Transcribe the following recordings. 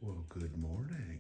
Well, good morning.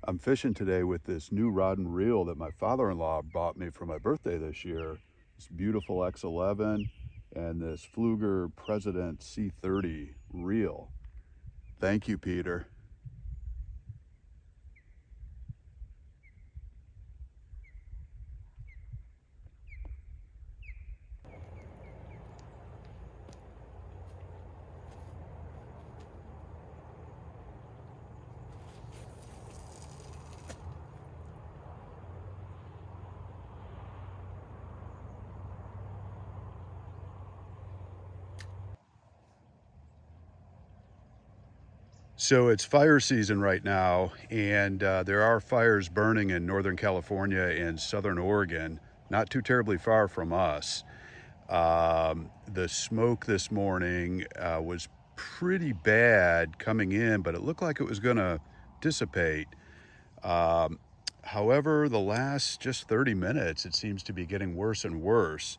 I'm fishing today with this new rod and reel that my father-in-law bought me for my birthday this year. This beautiful X11 and this Fluger President C30 reel. Thank you, Peter. So it's fire season right now, and there are fires burning in Northern California and Southern Oregon. not too terribly far from us. The smoke this morning was pretty bad coming in, but it looked like it was going to dissipate. However, the last just 30 minutes, it seems to be getting worse and worse.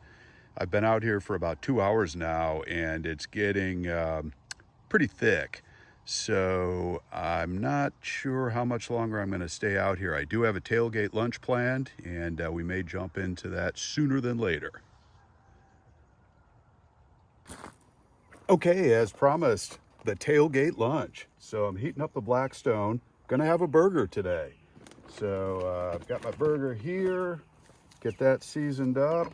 I've been out here for about 2 hours now, and it's getting pretty thick. So I'm not sure how much longer I'm going to stay out here. I do have a tailgate lunch planned, and we may jump into that sooner than later. Okay, as promised, the tailgate lunch. So I'm heating up the Blackstone. Gonna have a burger today. So I've got my burger here. Get that seasoned up.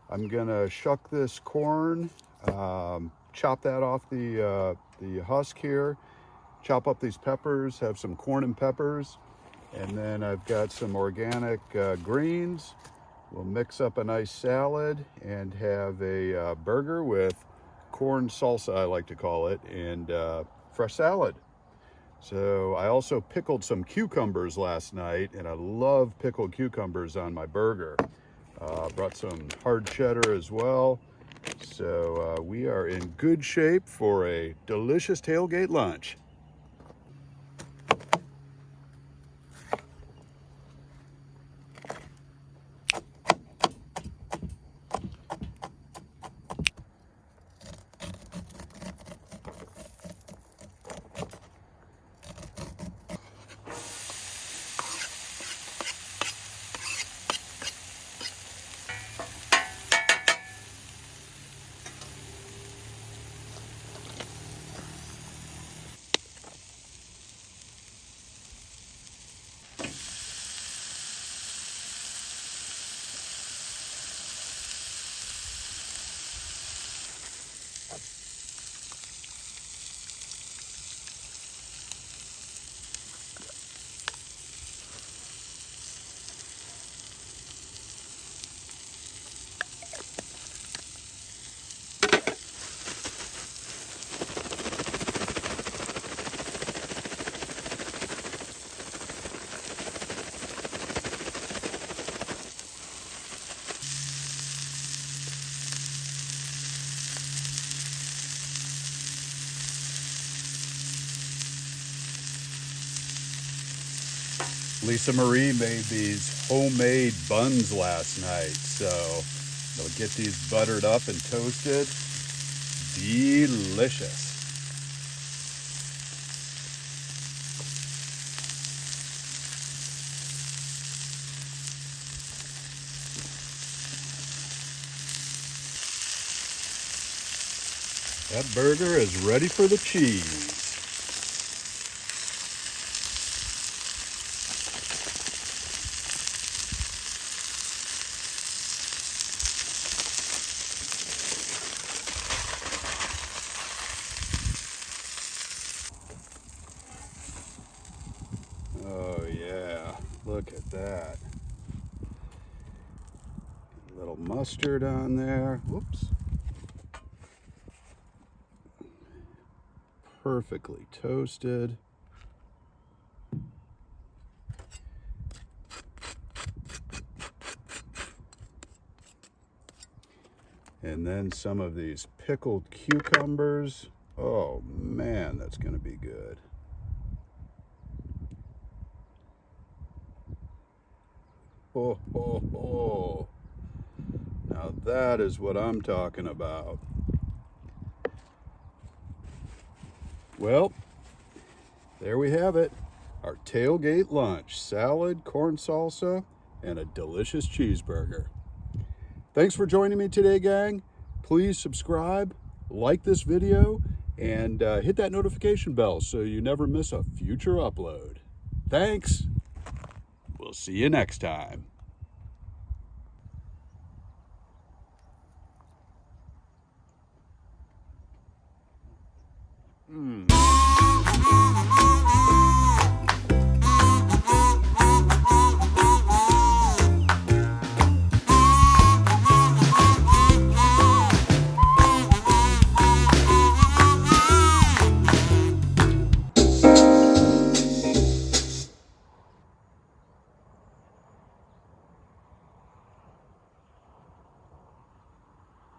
I'm gonna shuck this corn, chop that off the husk here, chop up these peppers, have some corn and peppers, and then I've got some organic greens. We'll mix up a nice salad and have a burger with corn salsa, I like to call it, and fresh salad. So I also pickled some cucumbers last night, and I love pickled cucumbers on my burger. Brought some hard cheddar as well. So we are in good shape for a delicious tailgate lunch. Lisa Marie made these homemade buns last night, so they'll get these buttered up and toasted. Delicious. That burger is ready for the cheese. Oh yeah, look at that. A little mustard on there. Whoops. Perfectly toasted. And then some of these pickled cucumbers. Oh man, that's gonna be good. Oh, oh, oh. Now that is what I'm talking about. Well, there we have it. Our tailgate lunch: salad, corn salsa, and a delicious cheeseburger. Thanks for joining me today, gang. Please subscribe, like this video, and hit that notification bell so you never miss a future upload. Thanks. We'll see you next time.